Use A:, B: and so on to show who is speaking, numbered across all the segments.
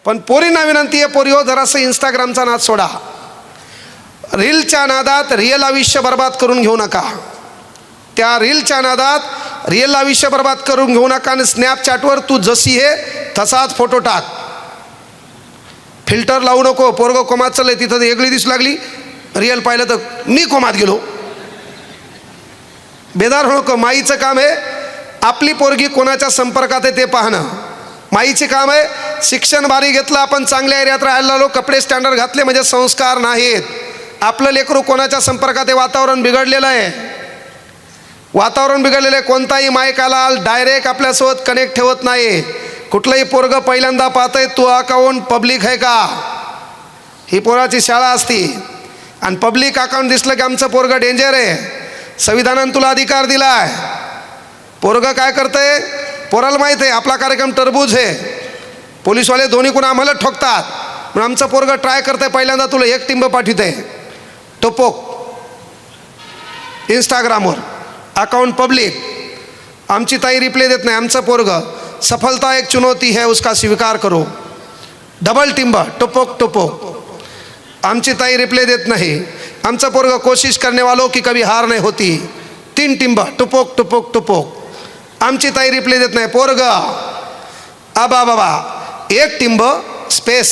A: पण पोरींना विनंती आहे, पोरी हो जरासं इंस्टाग्रामचा नाद सोडा. रीलच्या नादात रिअल आयुष्य बर्बाद करून घेऊ नका. त्या रीलच्या नादात रिअल आयुष्य बर्बाद करून घेऊ नका. आणि स्नॅपचॅटवर तू जशी आहे तसाच फोटो टाक. फिल्टर लावू नको. पोरगं कोमात चाललंय तिथं वेगळी दिसू लागली, रिअल पाहिलं तर मी कोमात गेलो. बेदार हो नको. माईचं काम आहे आपली पोरगी कोणाच्या संपर्कात आहे ते पाहणं. माईचे काम आहे शिक्षण भारी घेतलं, आपण चांगल्या एरियात राहायला लागलो, कपडे स्टँडर्ड घातले म्हणजे संस्कार नाहीत. आपलं लेकरू कोणाच्या संपर्कात आहे, वातावरण बिघडलेलं आहे. वातावरण बिघडलेलं आहे. कोणताही मायकाला डायरेक्ट आपल्यासोबत कनेक्ट ठेवत नाही. कुठलंही पोरगं पहिल्यांदा पाहतंय तू अकाउंट पब्लिक आहे का. ही पोराची शाळा असती. आणि पब्लिक अकाउंट दिसलं की आमचं पोरगं डेंजर आहे. संविधानानं तुला अधिकार दिलाय. पोरगं काय करतंय, पोराला माहीत आहे आपला कार्यक्रम टरबूज आहे. पोलीसवाले दोन्ही कोण आम्हाला ठोकतात, म्हणून आमचं पोरगं ट्राय करतंय पहिल्यांदा तुला एक टिंब पाठवत आहे टपोक इंस्टाग्रामवर, अकाउंट पब्लिक. आमची ताई रिप्लाय देत नाही. आमचं पोरगं सफलता एक चुनौती है उसका स्वीकार करो, डबल टिंब टपोक टपोक. आमची ताई रिप्लाय देत नाही. आमचं पोरगं कोशिश करने वालों की कभी हार नहीं होती, 3 टिंब टपोक टपोक टपोक. आमची ताई रिप्लाय देत नाही. पोरगं आबा बाबा 1 टिंब स्पेस,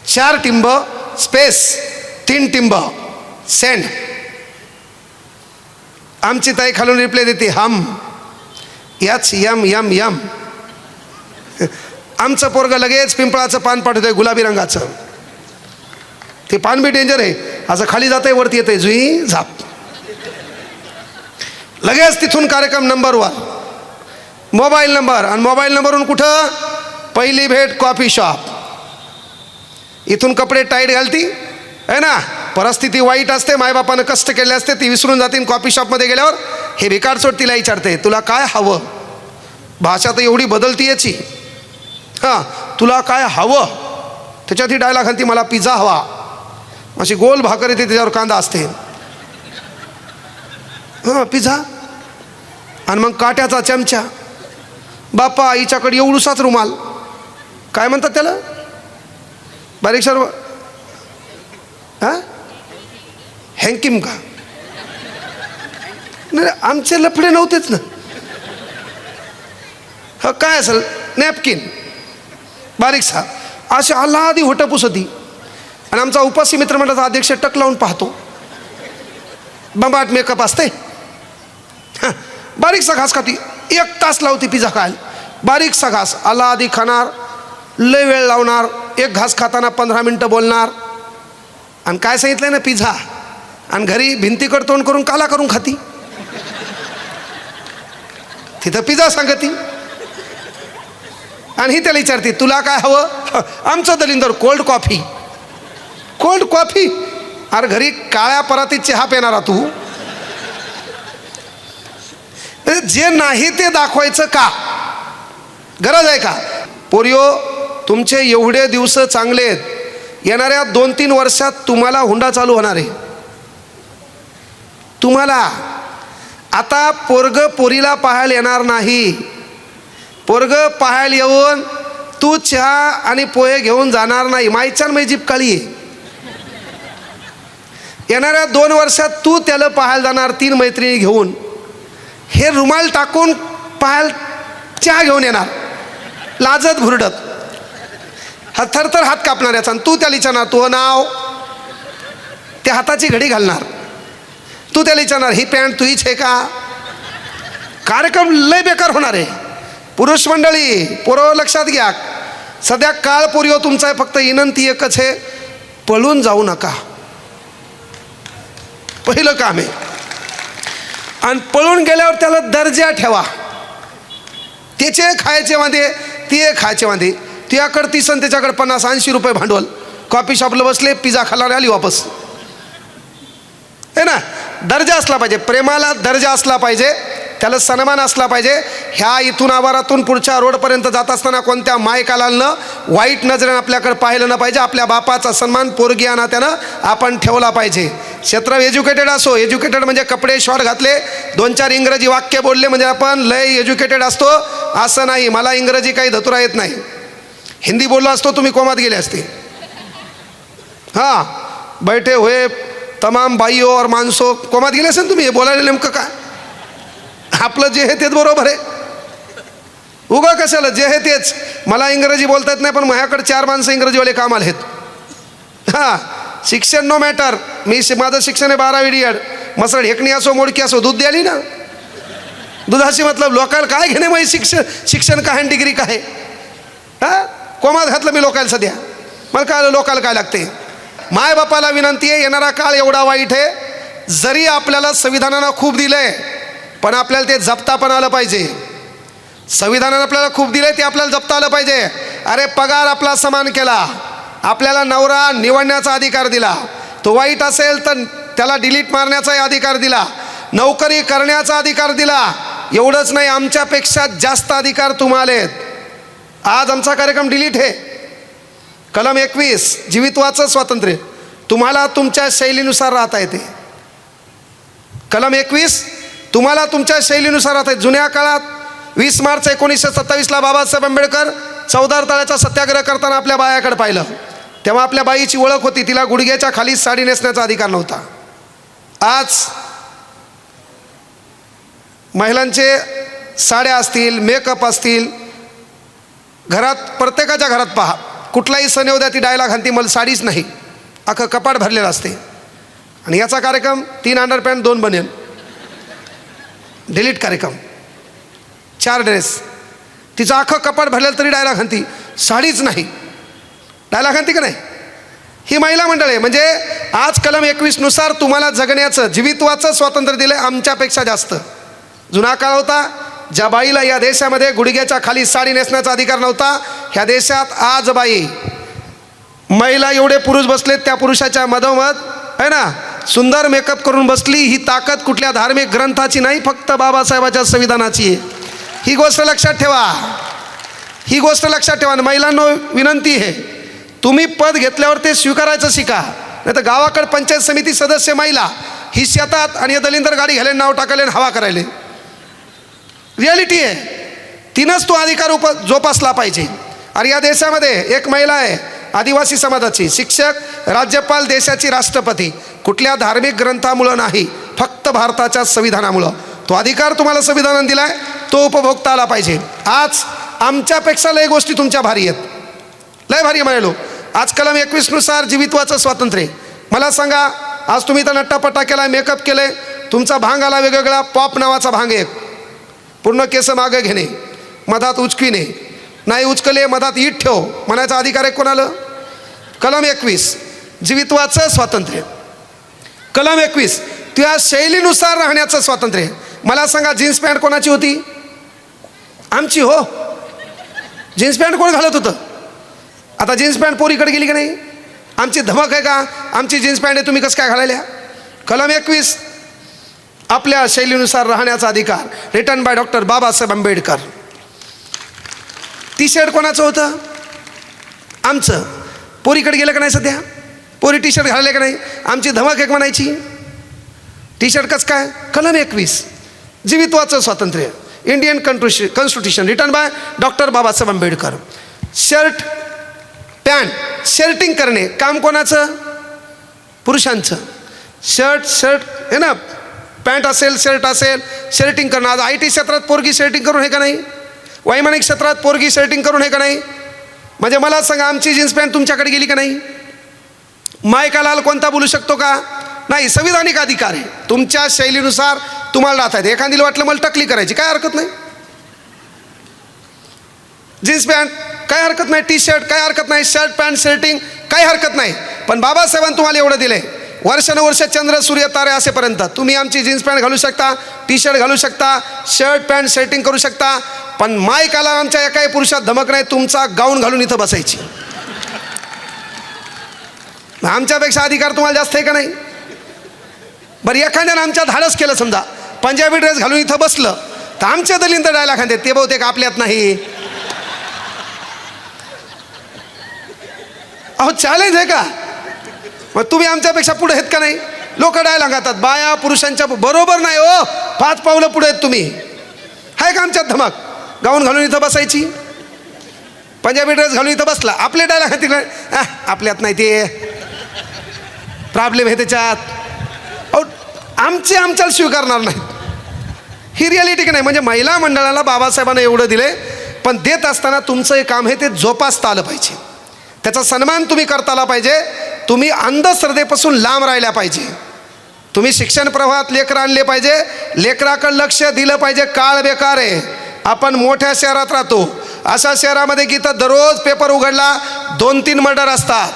A: 4 टिंब स्पेस, 3 टिंब सेंड. आमची ताई खालून रिप्लाय देते हम याच यम यम यम. आमचं पोरगं लगेच पिंपळाचं पान पाठवतंय गुलाबी रंगाचं. ते पान बी डेंजर आहे. असं खाली जातंय वरती येतंय जुई झाप. लगेच तिथून कार्यक्रम नंबर 1, मोबाईल नंबर. आणि मोबाईल नंबरवरून कुठं, पहिली भेट कॉफी शॉप. इथून कपडे टाईट घालती आहे ना, परिस्थिती वाईट असते, मायबापानं कष्ट केले असते, ती विसरून जाते. कॉफी शॉपमध्ये गेल्यावर हे भिकार सोड तिला विचारते तुला काय हवं. भाषा तर एवढी बदलती याची. हां तुला काय हवं, त्याच्यात ही डायलॉग घालती मला पिझ्झा हवा. अशी गोल भाकर येते त्याच्यावर कांदा असते. हां पिझ्झा. आणि मग काट्याचा चमचा. बापा हिच्याकडे एवढूसाच रुमाल, काय म्हणतात त्याला बारीक सर्व, हां हँकिम का. नाही आमचे लफडे नव्हतेच ना. हा काय असेल नॅपकिन बारीकसा अशी आल्हादी होटं पुसती. आणि आमचा उपासी मित्रमंडळाचा अध्यक्ष टक लावून पाहतो. बंबाट मेकअप असते. हां बारीकसा घास खाती. 1 तास लावती पिझ्झा खायला. बारीकसा घास आल्हादी खाणार, लय वेळ लावणार. 1 घास खाताना 15 मिनटं बोलणार. आणि काय सांगितलंय ना पिझ्झा. आणि घरी भिंतीकडे तोंड करून काला करून खाती. तिथं पिझ्झा सांगती. आणि ही त्याला विचारते तुला काय हवं. आमचं दलिंदर कोल्ड कॉफी. Cold coffee. अरे घरी काळ्या परातीत चहा पेणारा तू. जे नाही ते दाखवायचं का, गरज आहे का. पोरियो तुमचे एवढे दिवस चांगले आहेत. येणाऱ्या 2-3 वर्षात तुम्हाला हुंडा चालू होणार आहे. तुम्हाला आता पोरगं पोरीला पाहायला येणार नाही. पोरगं पाहायला येऊन तू चहा आणि पोहे घेऊन जाणार नाही. मायच्यान मै जीप काळी आहे. येणाऱ्या 2 वर्षात तू त्याला पाहायला जाणार 3 मैत्रिणी घेऊन. हे रुमाल टाकून पाहायला चहा घेऊन येणार लाजत भुरडत. हा थरथर हात कापणार याचा. तू त्याला विचारणार तुझं नाव, त्या हाताची घडी घालणार. तू त्याला विचारणार ही पॅन्ट तुझीच आहे का. कार्यक्रम लय बेकार होणार आहे. पुरुष मंडळी पोरं लक्षात घ्या. सध्या काळ पोरियो तुमचा आहे. फक्त विनंती एकच आहे, पळून जाऊ नका. पहिलं काम आहे. आणि पळून गेल्यावर त्याला दर्जा ठेवा. त्याचे खायचे वांदे, ते खायचे वांदे. तुझ्याकडे 30 आणि त्याच्याकडे 50-80 रुपये भांडवल. कॉफी शॉपला बसले, पिझ्झा खाल्ला, आली वापस. आहे ना. दर्जा असला पाहिजे. प्रेमाला दर्जा असला पाहिजे, त्याला सन्मान असला पाहिजे. ह्या इथून आवारातून पुढच्या रोडपर्यंत जात असताना कोणत्या मायकालांना वाईट नजरेनं आपल्याकडे पाहिलं न पाहिजे. आपल्या बापाचा सन्मान पोरगी या नात्यानं आपण ठेवला पाहिजे. क्षेत्र एज्युकेटेड असो. एज्युकेटेड म्हणजे कपडे शॉर्ट घातले, 2-4 इंग्रजी वाक्य बोलले म्हणजे आपण लय एज्युकेटेड असतो असं नाही. मला इंग्रजी काही धतुरा येत नाही. हिंदी बोललो असतो तुम्ही कोमात गेले असते. हां, बैठे हुए तमाम बाईओ और माणसो, कोमात गेले असेल तुम्ही. हे बोलायला नेमकं काय? आपलं जे आहे तेच बरोबर आहे. उगा कशाला, जे आहे तेच. मला इंग्रजी बोलता येत नाही, पण माझ्याकडे 4 माणसं इंग्रजीवाले कामाला आहेत. हां, शिक्षण नो मॅटर. माझं शिक्षण आहे 12वी DED. मसळ हेकणी असो मोडकी असो, दूध द्याली ना. दुधाशी मतलब लोकायला काय घेणे मग शिक्षण काय डिग्री काय. हां, कोमात घातलं मी लोकायला सध्या. मला काय लोकायला काय लागते. माय बापाला विनंती आहे, येणारा काळ एवढा वाईट आहे. जरी आपल्याला संविधानानं खूप दिलंय, पण आपल्याला ते जपता पण आलं पाहिजे. संविधानानं आपल्याला खूप दिलंय, ते आपल्याला जपता आलं पाहिजे. अरे पगार आपला समान केला, आपल्याला नवरा निवडण्याचा अधिकार दिला, तो वाईट असेल तर त्याला डिलीट मारण्याचाही अधिकार दिला, नोकरी करण्याचा अधिकार दिला. एवढंच नाही, आमच्यापेक्षा जास्त अधिकार तुम्हाला आहेत. आज आमचा कार्यक्रम डिलीट आहे. कलम 21 जीवित्वाचं स्वातंत्र्य, तुम्हाला तुमच्या शैलीनुसार राहता येते. कलम 21 तुम्हाला तुमच्या शैलीनुसार राहता येते. जुन्या काळात 20 मार्च 1927 बाबासाहेब आंबेडकर चौदार तळ्याचा सत्याग्रह करताना आपल्या बायाकडे पाहिलं, तेव्हा आपल्या बाईची ओळख होती. तिला गुडघ्याच्या खाली साडी नेसण्याचा अधिकार नव्हता. आज महिलांचे साड्या असतील, मेकअप असतील, घरात प्रत्येकाच्या घरात पहा, कुठलाही सण येऊ द्या ती डायलॉग हाणती, मला साडीच नाही, अख्खं कपाट भरलेलं असते. आणि याचा कार्यक्रम 3 अंडरपॅन्ट 2 बनियन, डिलीट कार्यक्रम, 4 ड्रेस, तिचं अख्खं कपाट भरलेलं तरी डायलॉग हाणती, साडीच नाही. डायलॉग हाणती का नाही? ही महिला मंडळ आहे. म्हणजे आज कलम 21 नुसार तुम्हाला जगण्याचं, जीवित्वाचं स्वातंत्र्य दिलं आमच्यापेक्षा जास्त. जुना काळ होता ज्या बाईला या देशामध्ये गुडघ्याच्या खाली साडी नेसण्याचा अधिकार नव्हता. ह्या देशात आज बाई, महिला एवढे पुरुष बसलेत, त्या पुरुषाच्या मधोमध आहे ना, सुंदर मेकअप करून बसली. ही ताकद कुठल्या धार्मिक ग्रंथाची नाही, फक्त बाबासाहेबाच्या संविधानाची आहे. ही गोष्ट लक्षात ठेवा, ही गोष्ट लक्षात ठेवा. महिलांना विनंती आहे, तुम्ही पद घेतल्यावर ते स्वीकारायचं शिका. नाही तर गावाकडे पंचायत समिती सदस्य महिला ही शेतात आणि दलिंदर गाडी घाले, नाव टाकाले आणि हवा करायले. रियालिटी आहे. तिनंच तो अधिकार जोपासला पाहिजे. आणि या देशामध्ये एक महिला आहे, आदिवासी समाजाची, शिक्षक, राज्यपाल, देशाची राष्ट्रपती. कुठल्या धार्मिक ग्रंथामुळं नाही, फक्त भारताच्या संविधानामुळं. तो अधिकार तुम्हाला संविधानाने दिलाय, तो उपभोगता आला पाहिजे. आज आमच्यापेक्षा लय गोष्टी तुमच्या भारी आहेत, लय भारी म्हणालो. आज कलम 21 नुसार जीवित्वाचं स्वातंत्र्य. मला सांगा, आज तुम्ही तर नट्टापट्टा केला, मेकअप केले, तुमचा भांग आला वेगवेगळा, पॉप नावाचा भांग एक, पूर्ण केस मागं घेणे, मधात उचकिणे, नाही उचकले मधात ईट ठेव म्हणायचा अधिकार आहे कोणाला? कलम 21 जीवित्वाचं स्वातंत्र्य. कलम 21 त्या शैलीनुसार राहण्याचं स्वातंत्र्य. मला सांगा, जीन्स पॅन्ट कोणाची होती? आमची. हो, जीन्स पॅन्ट कोण घालत होतं? आता जीन्स पॅन्ट पोरीकडे गेली की नाही? आमची धमक आहे का आमची जीन्स पॅन्ट आहे तुम्ही कसं काय घालायला? कलम 21 आपल्या शैलीनुसार राहण्याचा अधिकार, written by doctor Babasaheb Ambedkar. T shirt कोणाचं होतं? आमचं. पोरीकडे गेलं का नाही सध्या? पोरी टी शर्ट घालले का नाही? आमची धमक एक म्हणायची. टी शर्ट कसं काय? कलम 21 जीवित्वाचं स्वातंत्र्य, Indian constitution, written by doctor Babasaheb Ambedkar. Shirt pant shirting करणे काम कोणाचं? पुरुषांचं. शर्ट आहे ना, पॅन्ट असेल, शर्ट असेल, शर्टिंग करणं. आज IT क्षेत्रात पोरगी शर्टिंग करून हे का नाही? वैमानिक क्षेत्रात पोरगी शर्टिंग करून हे का नाही? म्हणजे मला सांगा, आमची जीन्स पॅन्ट तुमच्याकडे गेली का नाही? मायका लाल कोणता बोलू शकतो का? नाही. संविधानिक अधिकार आहे, तुमच्या शैलीनुसार तुम्हाला राहता येते. एखादीला वाटलं मला टकली करायची, काय हरकत नाही. जीन्स पॅन्ट काय हरकत नाही, टी शर्ट काय हरकत नाही, शर्ट पॅन्ट शर्टिंग काय हरकत नाही. पण बाबासाहेबांनी तुम्हाला एवढं दिले, वर्षानुवर्ष चंद्र सूर्य तारे असेपर्यंत तुम्ही आमची जीन्स पॅन्ट घालू शकता, टी शर्ट घालू शकता, शर्ट पॅन्ट शर्टिंग करू शकता. पण मायकाला आमच्या एकाही पुरुषात धमक नाही तुमचा गाऊन घालून इथं बसायची. आमच्यापेक्षा अधिकार तुम्हाला जास्त आहे का नाही? बरं, एखाद्यानं आमच्या धाडस केलं, समजा पंजाबी ड्रेस घालून इथं बसलं, तर आमच्या दलिंद डायला खांदे ते बहुतेक आपल्यात नाही. अहो चॅलेंज आहे का? मग तुम्ही आमच्यापेक्षा पुढे आहेत का नाही? लोक डायलॉग घालतात बाया पुरुषांच्या बरोबर नाही. हो, 5 पावलं पुढे आहेत तुम्ही. आहे का आमच्यात धमक गाऊन घालून इथं बसायची? पंजाबी ड्रेस घालून इथं बसला, आपले डायलॉग तिकडे आपल्यात नाही ते प्रॉब्लेम आहे त्याच्यात. अहो आमचे आमच्याला स्वीकारणार नाहीत. ही रियालिटी की नाही. म्हणजे महिला मंडळाला बाबासाहेबांना एवढं दिले, पण देत असताना तुमचं हे काम आहे ते जोपासता आलं पाहिजे. त्याचा सन्मान तुम्ही करता आला पाहिजे. तुम्ही अंधश्रद्धेपासून लांब राहिल्या पाहिजे. तुम्ही शिक्षण प्रवाहात लेकरं आणले पाहिजे. लेकराकडे लक्ष दिलं पाहिजे. काळ बेकार आहे. आपण मोठ्या शहरात राहतो, अशा शहरामध्ये की तर दररोज पेपर उघडला 2-3 मर्डर असतात.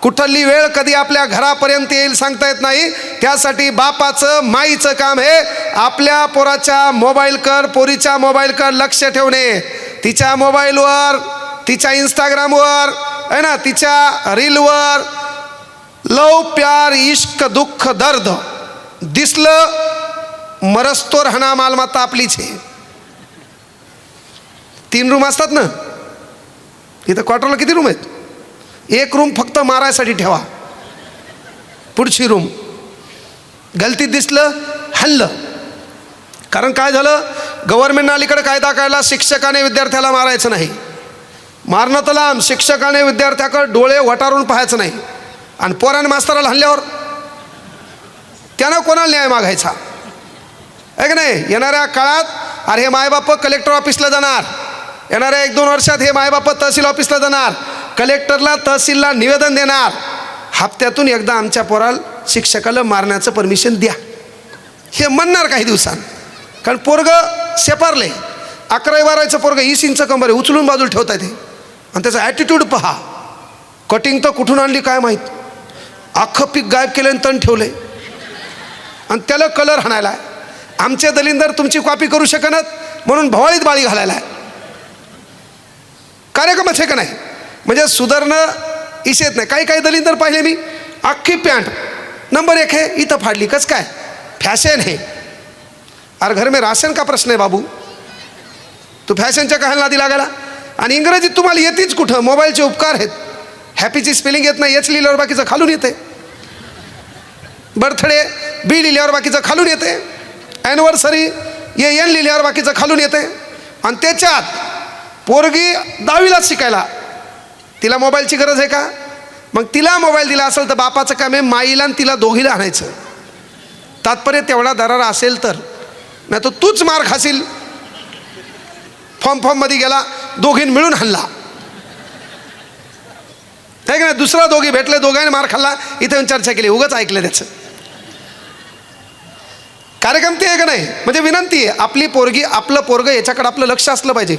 A: कुठली वेळ कधी आपल्या घरापर्यंत येईल सांगता येत नाही. त्यासाठी बापाचं माईचं काम हे आपल्या पोराच्या मोबाईलकर पोरीच्या मोबाईलकर लक्ष ठेवणे. तिच्या मोबाईलवर, तिच्या इंस्टाग्रामवर आहे ना, तिच्या रीलवर लव प्यार इश्क दुःख दर्द दिसलं मरस्तो राहणा मालमत्ता आपलीच आहे. 3 रूम असतात ना, इथं क्वार्टरला किती रूम आहेत? 1 रूम फक्त मारायसाठी ठेवा. पुढची रूम गलतीत दिसलं हल्लं. कारण काय झालं, गव्हर्नमेंटनं अलीकडे कायदा काढला, शिक्षकाने विद्यार्थ्याला मारायचं नाही. मारणं तर लांब, शिक्षकाने विद्यार्थ्याकडे डोळे वटारून पाहायचं नाही. आणि पोराने मास्तराला हल्ल्यावर त्यानं कोणाला न्याय मागायचा आहे का नाही? येणाऱ्या काळात अरे हे मायबाप कलेक्टर ऑफिसला जाणार, येणाऱ्या 1-2 वर्षात हे मायबाप तहसील ऑफिसला जाणार, कलेक्टरला तहसीलला निवेदन देणार, हप्त्यातून एकदा आमच्या पोराला शिक्षकाला मारण्याचं परमिशन द्या, हे म्हणणार काही दिवसांत. कारण पोरगं सेपारले 11-12चं पोरगं 20 इंच कंबर आहे, उचलून बाजूला ठेवता येते. आणि त्याचा ॲटिट्यूड पहा. कटिंग तर कुठून आणली काय माहीत, अख्खं पीक गायब केलं आणि तण ठेवले आणि त्याला कलर हाणायला. आमचे दलिंदर तुमची कॉपी करू शकत म्हणून भवाळीत बाळी घालायला कार्यक्रमच आहे का नाही. म्हणजे सुधारणं इशेत नाही. काही दलिंदर पाहिले मी, अख्खी पॅन्ट नंबर 1 आहे इथं फाडली. कसं काय? फॅशन है. अरे घर में राशन का प्रश्न आहे बाबू, तू फॅशनच्या कहायला नादी लागायला. आणि इंग्रजीत तुम्हाला येतेच कुठं, मोबाईलचे उपकार आहेत. हॅपीची स्पेलिंग येत नाही, एच लिहिल्यावर बाकीचं खालून येते. बर्थडे बी लिहिल्यावर बाकीचं खालून येते. ॲनिव्हर्सरी एन लिहिल्यावर बाकीचं खालून येते. आणि त्याच्यात पोरगी 10वीलाच शिकायला, तिला मोबाईलची गरज आहे का? मग तिला मोबाईल दिला असेल तर बापाचं काम आहे माईला आणि तिला दोघीला आणायचं. तात्पर्य तेवढा दरार असेल तर, नाही तर तूच मार खाशील. फॉर्ममध्ये गेला, दोघींनी मिळून हल्ला आहे का नाही. दुसरा दोघी भेटले, दोघांनी मार खाल्ला, इथं चर्चा केली, उगाच ऐकलं त्याचं. कार्यक्रम ते आहे का नाही. म्हणजे विनंती आहे, आपली पोरगी आपलं पोरगं याच्याकडे आपलं लक्ष असलं पाहिजे.